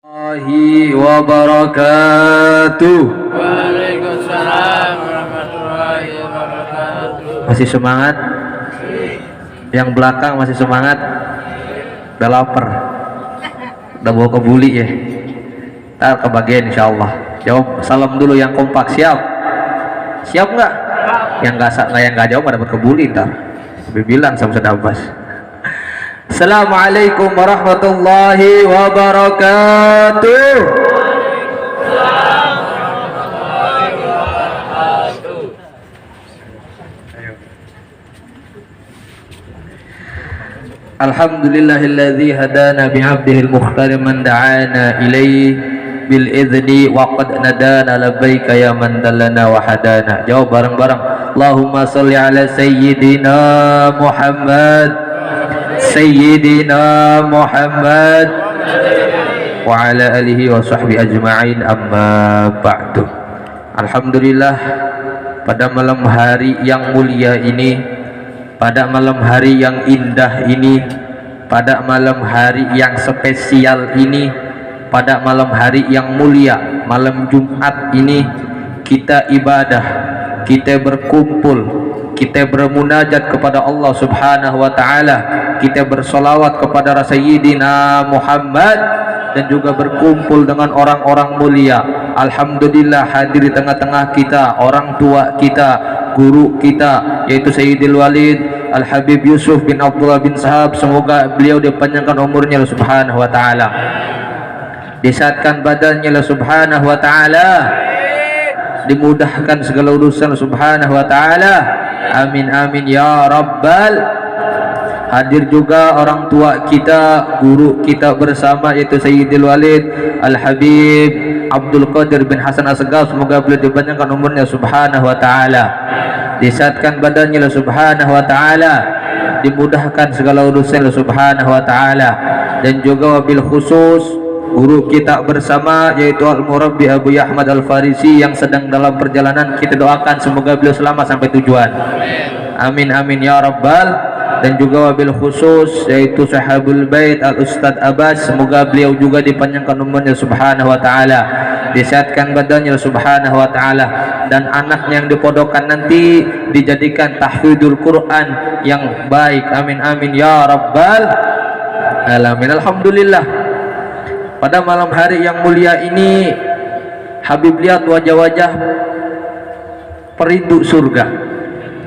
Warahmatullahi wabarakatuh. Waalaikumsalam warahmatullahi wabarakatuh. Masih semangat? Yang belakang masih semangat? Udah lapar? Udah bawa kebuli ya? Ntar kebagian insyaallah. Jawab salam dulu yang kompak. Siap? Siap nggak? Yang nggak jawab nggak dapat kebuli ntar. Habis bilang sama Sedabas. Assalamualaikum warahmatullahi wabarakatuh. Alhamdulillahilladzi hadana bi'abdihil mukhtar man da'ana ilaih bil idzni wa qad nadana labbaika ya man dallana wa hadana. Jawab bareng-bareng. Allahumma sholli ala sayyidina Muhammad Sayyidina Muhammad wa ala alihi wa sahbihi ajma'in, amma ba'du. Alhamdulillah, pada malam hari yang mulia ini, pada malam hari yang indah ini, pada malam hari yang spesial ini, pada malam hari yang mulia, malam Jumat ini, kita ibadah, kita berkumpul, kita bermunajat kepada Allah Subhanahu wa ta'ala, kita bersolawat kepada Sayyidina Muhammad, dan juga berkumpul dengan orang-orang mulia. Alhamdulillah, hadir di tengah-tengah kita orang tua kita, guru kita, yaitu Sayyidil Walid Al-Habib Yusuf bin Abdullah bin Sahab. Semoga beliau dipanjangkan umurnya Subhanahu wa ta'ala, disehatkan badannya Subhanahu wa ta'ala, dimudahkan segala urusan Subhanahu wa ta'ala. Amin amin ya rabbal. Hadir juga orang tua kita, guru kita bersama, yaitu Sayyidil Walid Al-Habib Abdul Qadir bin Hasan Asghaf. Semoga beliau dipanjangkan umurnya Subhanahu wa ta'ala, disehatkan badannya Subhanahu wa ta'ala, dimudahkan segala urusan Subhanahu wa ta'ala. Dan juga wabil khusus guru kita bersama, yaitu Al-Murabbi Abu Ahmad Al-Farisi, yang sedang dalam perjalanan. Kita doakan semoga beliau selamat sampai tujuan. Amin amin ya rabbal. Dan juga wabil khusus yaitu Sahabul Bait Al-Ustadz Abbas, semoga beliau juga dipanjangkan umurnya Subhanahu wa ta'ala, disehatkan badannya Subhanahu wa ta'ala, dan anaknya yang dipodokkan nanti dijadikan tahfidul Quran yang baik. Amin amin ya rabbal alamin. Alhamdulillah, pada malam hari yang mulia ini, Habib lihat wajah-wajah perindu surga,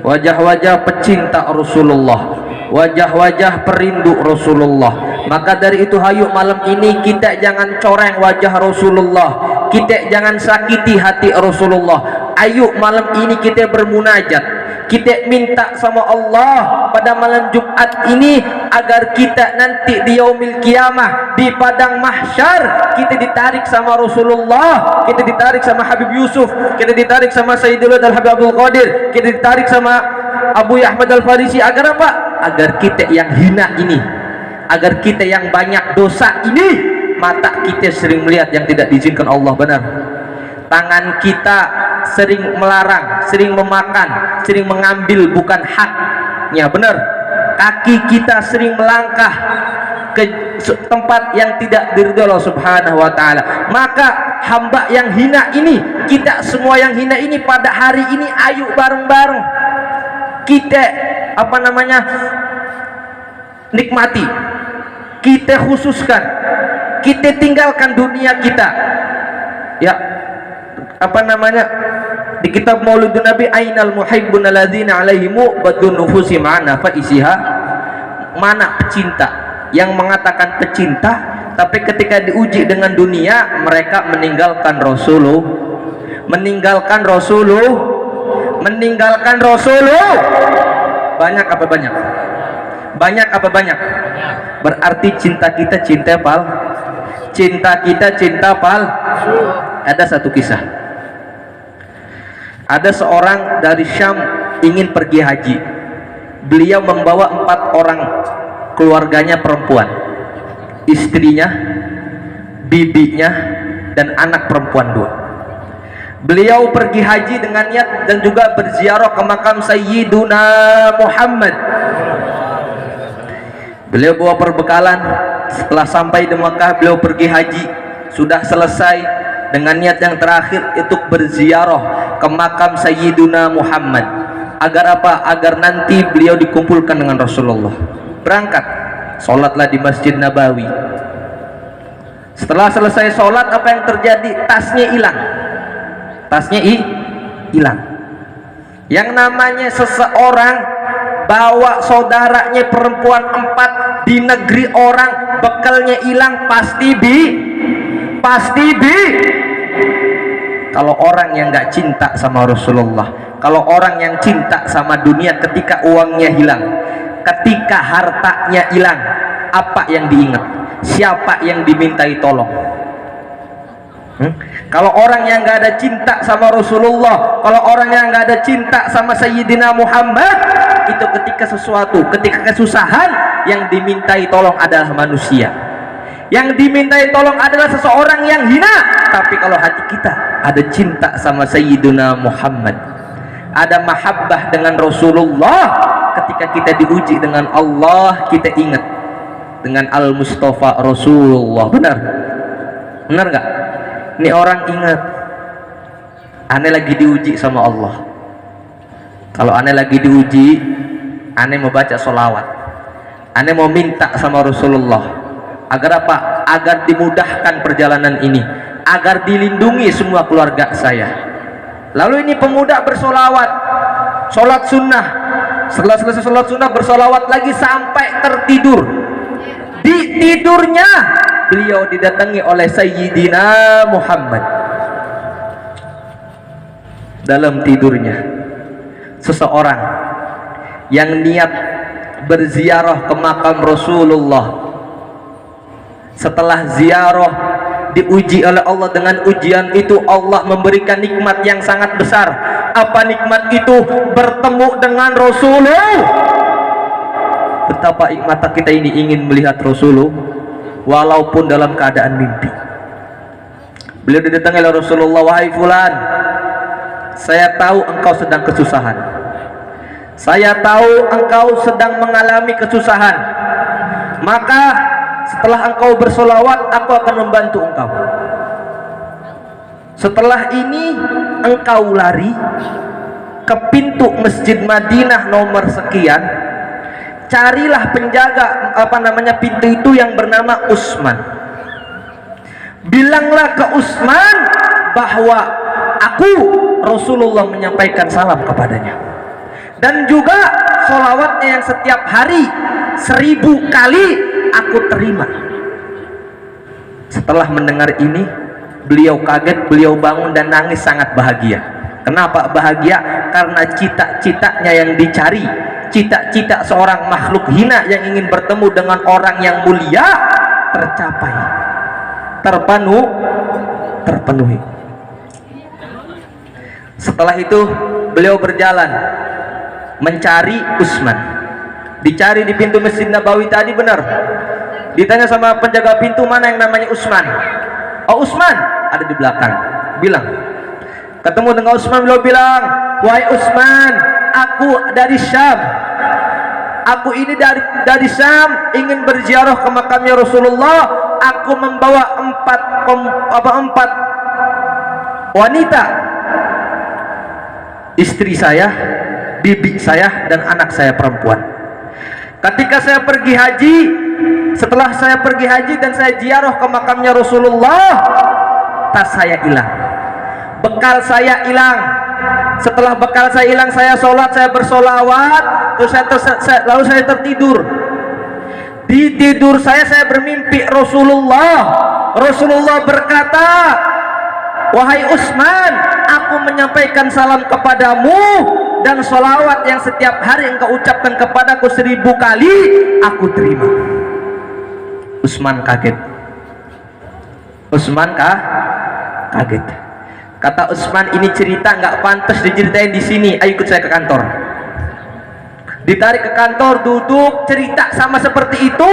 wajah-wajah pecinta Rasulullah, wajah-wajah perindu Rasulullah. Maka dari itu, hayu malam ini kita jangan coreng wajah Rasulullah, kita jangan sakiti hati Rasulullah. Ayo malam ini kita bermunajat, kita minta sama Allah pada malam Jumat ini agar kita nanti di yaumil kiamah, di padang mahsyar, kita ditarik sama Rasulullah, kita ditarik sama Habib Yusuf, kita ditarik sama Sayyidul Al-Habib Abdul Qadir, kita ditarik sama Abu Ahmad Al-Farisi. Agar apa? Agar kita yang hina ini, agar kita yang banyak dosa ini, mata kita sering melihat yang tidak diizinkan Allah, benar, tangan kita sering melarang, sering memakan, sering mengambil bukan haknya, benar, kaki kita sering melangkah ke tempat yang tidak diridhoi Allah Subhanahu wa ta'ala. Maka hamba yang hina ini, kita semua yang hina ini, pada hari ini ayo bareng-bareng kita nikmati, kita khususkan, kita tinggalkan dunia kita ya, di kitab Maulidun Nabi, ainal muhibbun alladzina alaihimu badun nufusi ma'ana fa'isiha. Mana pecinta yang mengatakan pecinta, tapi ketika diuji dengan dunia, mereka meninggalkan Rasulullah, meninggalkan banyak apa banyak? Banyak apa banyak? Berarti cinta kita cinta pal. Ada satu kisah, ada seorang dari Syam ingin pergi haji. Beliau membawa 4 orang keluarganya perempuan, istrinya, bibinya, dan anak perempuan 2. Beliau pergi haji dengan niat dan juga berziarah ke makam Sayyiduna Muhammad. Beliau bawa perbekalan. Setelah sampai di Mekah, beliau pergi haji. sudah selesai dengan niat yang terakhir untuk berziarah ke makam Sayyiduna Muhammad. Agar apa? Agar nanti beliau dikumpulkan dengan Rasulullah. Berangkat, sholatlah di Masjid Nabawi. Setelah selesai sholat, apa yang terjadi? Tasnya hilang. Tasnya hilang. Yang namanya seseorang bawa saudaranya perempuan 4 di negeri orang, bekalnya hilang, pasti kalau orang yang nggak cinta sama Rasulullah, kalau orang yang cinta sama dunia, ketika uangnya hilang, ketika hartanya hilang, apa yang diingat? Siapa yang dimintai tolong? Kalau orang yang nggak ada cinta sama Rasulullah, kalau orang yang nggak ada cinta sama Sayyidina Muhammad, itu ketika ketika kesusahan, yang dimintai tolong adalah manusia, yang dimintai tolong adalah seseorang yang hina. Tapi kalau hati kita ada cinta sama Sayyidina Muhammad, ada mahabbah dengan Rasulullah, ketika kita diuji dengan Allah, kita ingat dengan Al-Mustafa Rasulullah. Benar nggak? Ini orang ingat, aneh lagi diuji sama Allah. Kalau aneh lagi diuji, aneh mau baca sholawat, aneh mau minta sama Rasulullah. Agar apa? Agar dimudahkan perjalanan ini, agar dilindungi semua keluarga saya. Lalu ini pemuda bersolawat, sholat sunnah. Setelah selesai sholat sunnah, bersolawat lagi sampai tertidur. Di tidurnya beliau didatangi oleh Sayyidina Muhammad. Dalam tidurnya, seseorang yang niat berziarah ke makam Rasulullah, setelah ziarah diuji oleh Allah. Dengan ujian itu Allah memberikan nikmat yang sangat besar. Apa nikmat itu? Bertemu dengan Rasulullah. Betapa mata kita ini ingin melihat Rasulullah walaupun dalam keadaan mimpi. Beliau didatangi oleh Rasulullah, wahai fulan, saya tahu engkau sedang kesusahan, saya tahu engkau sedang mengalami kesusahan, maka setelah engkau bersolawat, aku akan membantu engkau. Setelah ini engkau lari ke pintu Masjid Madinah nomor sekian, carilah penjaga pintu itu yang bernama Utsman. Bilanglah ke Utsman bahwa aku Rasulullah menyampaikan salam kepadanya, dan juga sholawatnya yang setiap hari 1000 kali aku terima. Setelah mendengar ini, beliau kaget, beliau bangun dan nangis sangat bahagia. Kenapa bahagia? Karena cita-citanya yang dicari, cita-cita seorang makhluk hina yang ingin bertemu dengan orang yang mulia, tercapai, terpenuhi. Setelah itu beliau berjalan mencari Utsman. Dicari di pintu Masjid Nabawi tadi, benar. Ditanya sama penjaga pintu, mana yang namanya Utsman? Oh, Utsman ada di belakang. Bilang, ketemu dengan Utsman, beliau bilang, wahai Utsman, aku dari Syam. Aku ini dari Syam, ingin berziarah ke makamnya Rasulullah. Aku membawa empat wanita, istri saya, bibi saya, dan anak saya perempuan. Ketika saya pergi haji, setelah saya pergi haji dan saya ziarah ke makamnya Rasulullah, tas saya hilang, bekal saya hilang. Setelah bekal saya hilang, saya sholat, saya bersolawat, lalu saya tertidur. Di tidur saya bermimpi Rasulullah berkata, wahai Utsman, aku menyampaikan salam kepadamu, dan sholawat yang setiap hari engkau ucapkan kepadaku 1000 kali aku terima. Utsman kaget. Kaget. Kata Utsman, ini cerita nggak pantas diceritain di sini. Ayo ikut saya ke kantor. Ditarik ke kantor, duduk, cerita sama seperti itu.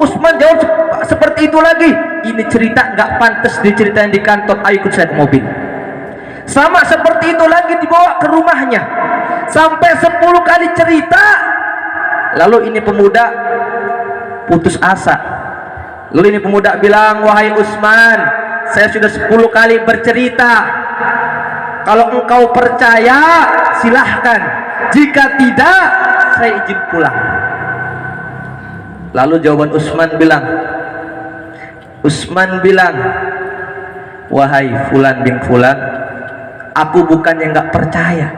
Utsman jawab seperti itu lagi. Ini cerita nggak pantas diceritain di kantor. Ayo ikut saya ke mobil. Sama seperti itu lagi, dibawa ke rumahnya. Sampai 10 kali cerita. Lalu ini pemuda putus asa. Lalu ini pemuda bilang, wahai Utsman, saya sudah 10 kali bercerita. Kalau engkau percaya silahkan, jika tidak saya izin pulang. Lalu jawaban Utsman bilang, wahai fulan bin fulan, aku bukannya nggak percaya.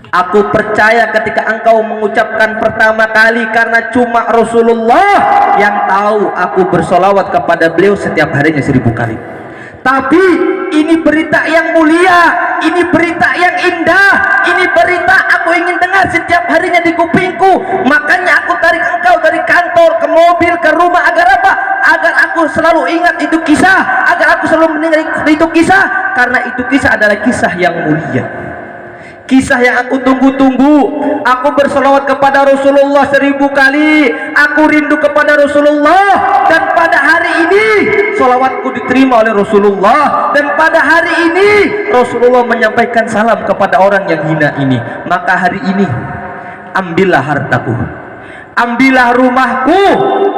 Aku percaya ketika engkau mengucapkan pertama kali, karena cuma Rasulullah yang tahu aku bersolawat kepada beliau setiap harinya 1000 kali. Tapi ini berita yang mulia, ini berita yang indah, ini berita aku ingin dengar setiap harinya di kupingku. Makanya aku tarik engkau dari kantor ke mobil ke rumah, agar apa? Agar aku selalu ingat itu kisah, agar aku selalu mendengar itu kisah, karena itu kisah adalah kisah yang mulia, kisah yang aku tunggu-tunggu. Aku bersolawat kepada Rasulullah 1000 kali, aku rindu kepada Rasulullah, dan pada hari ini solawatku diterima oleh Rasulullah, dan pada hari ini Rasulullah menyampaikan salam kepada orang yang hina ini. Maka hari ini ambillah hartaku, ambillah rumahku,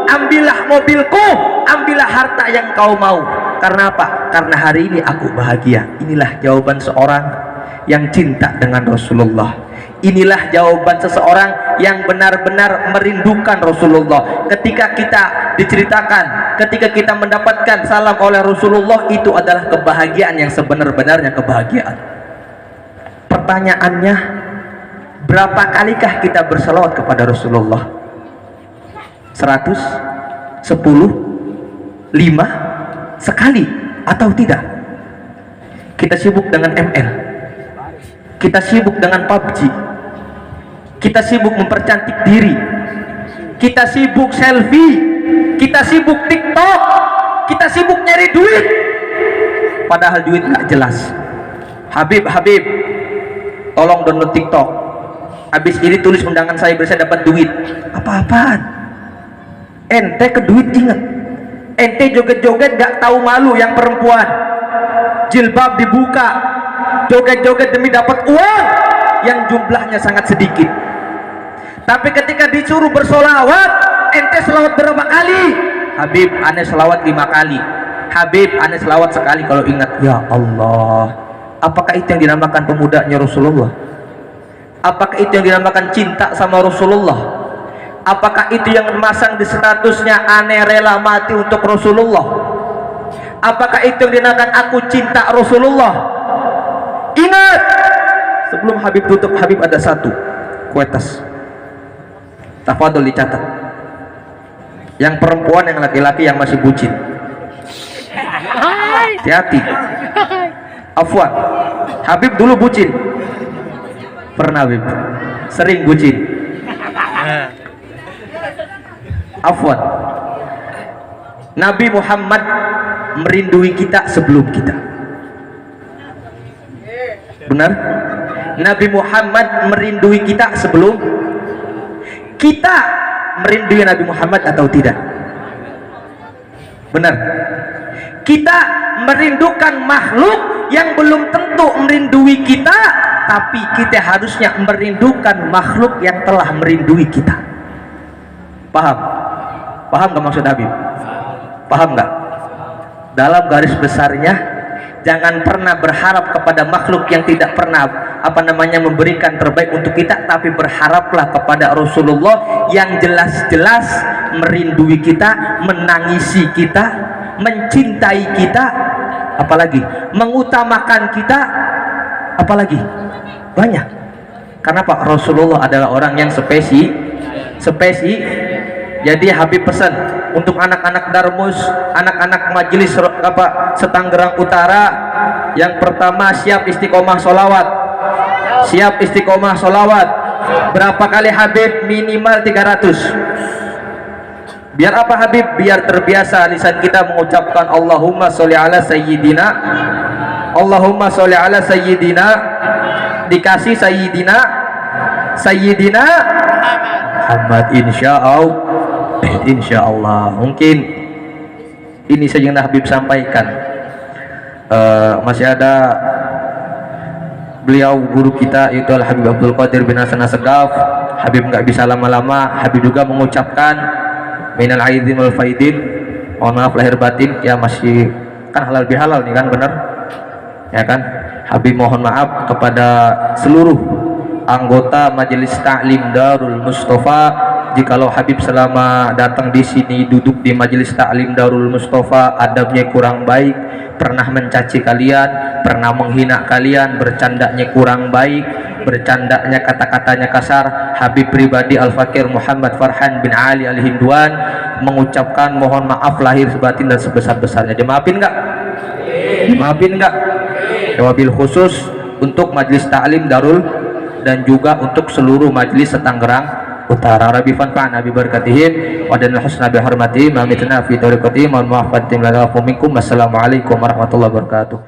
ambillah mobilku, ambillah harta yang kau mau. Karena apa? Karena hari ini aku bahagia. Inilah jawaban seorang yang cinta dengan Rasulullah. Inilah jawaban seseorang yang benar-benar merindukan Rasulullah. Ketika kita diceritakan, ketika kita mendapatkan salam oleh Rasulullah, itu adalah kebahagiaan yang sebenar-benarnya kebahagiaan. Pertanyaannya, berapa kalikah kita berselawat kepada Rasulullah? 100? 10? 5? Sekali atau tidak? Kita sibuk dengan ML, kita sibuk dengan PUBG, kita sibuk mempercantik diri, kita sibuk selfie, kita sibuk TikTok, kita sibuk nyari duit, padahal duit gak jelas. Habib, tolong download TikTok, habis ini tulis undangan saya biar saya dapat duit. Apa-apaan? Ente ke duit inget, ente joget-joget gak tahu malu yang perempuan, jilbab dibuka, joget-joget demi dapat uang yang jumlahnya sangat sedikit. Tapi ketika disuruh bersolawat, ente selawat berapa kali? Habib, ane selawat 5 kali. Habib, ane selawat sekali kalau ingat. Ya Allah, apakah itu yang dinamakan pemudanya Rasulullah? Apakah itu yang dinamakan cinta sama Rasulullah? Apakah itu yang memasang di statusnya ane rela mati untuk Rasulullah? Apakah itu yang dinamakan aku cinta Rasulullah? Ingat, sebelum Habib tutup, Habib ada satu kuetas, tafadhol dicatat. Yang perempuan, yang laki-laki yang masih bucin, hati-hati. Afwan, Habib dulu bucin, pernah Habib sering bucin. Afwan, Nabi Muhammad merindui kita sebelum kita. Benar? Nabi Muhammad merindui kita sebelum kita merindui Nabi Muhammad atau tidak? Benar? Kita merindukan makhluk yang belum tentu merindui kita, tapi kita harusnya merindukan makhluk yang telah merindui kita. Paham? Paham gak maksud Habib? Paham gak? Dalam garis besarnya, jangan pernah berharap kepada makhluk yang tidak pernah memberikan terbaik untuk kita, tapi berharaplah kepada Rasulullah yang jelas-jelas merindui kita, menangisi kita, mencintai kita, apalagi mengutamakan kita, apalagi banyak. Karena Pak Rasulullah adalah orang yang spesi. Jadi Habib pesan untuk anak-anak Darmus, anak-anak majelis Setanggerang Utara, yang pertama siap istiqomah solawat, siap istiqomah solawat. Berapa kali Habib? Minimal 300. Biar apa Habib? Biar terbiasa lisan kita mengucapkan Allahumma sholli ala sayyidina, Allahumma sholli ala sayyidina, dikasih sayyidina Muhammad, insya Allah. Mungkin ini saja yang Habib sampaikan. Masih ada beliau guru kita, yaitu Al Habib Abdul Qadir bin Hasan Assegaf. Habib nggak bisa lama-lama. Habib juga mengucapkan minal aidin wal faidin, mohon maaf lahir batin ya, masih kan halal bihalal nih kan, bener ya kan. Habib mohon maaf kepada seluruh anggota Majelis Ta'lim Darul Mustafa. Jikalau Habib selama datang di sini, duduk di Majelis Ta'lim Darul Mustafa, adabnya kurang baik, pernah mencaci kalian, pernah menghina kalian, bercandanya kurang baik, bercandanya kata-katanya kasar, Habib pribadi Al-Fakir Muhammad Farhan bin Ali Al-Hindwan mengucapkan mohon maaf lahir batin dan sebesar-besarnya. Dimaafin nggak? Maafin nggak? Wabil khusus untuk Majelis Ta'lim Darul dan juga untuk seluruh majelis setanggerang Utara. Rabbi fanfa'na bi barakatihim wa danil husna bi hormatihim, amitna fi tariqatihim, mohon maaf fatim lana wa minkum. Wassalamualaikum warahmatullahi wabarakatuh.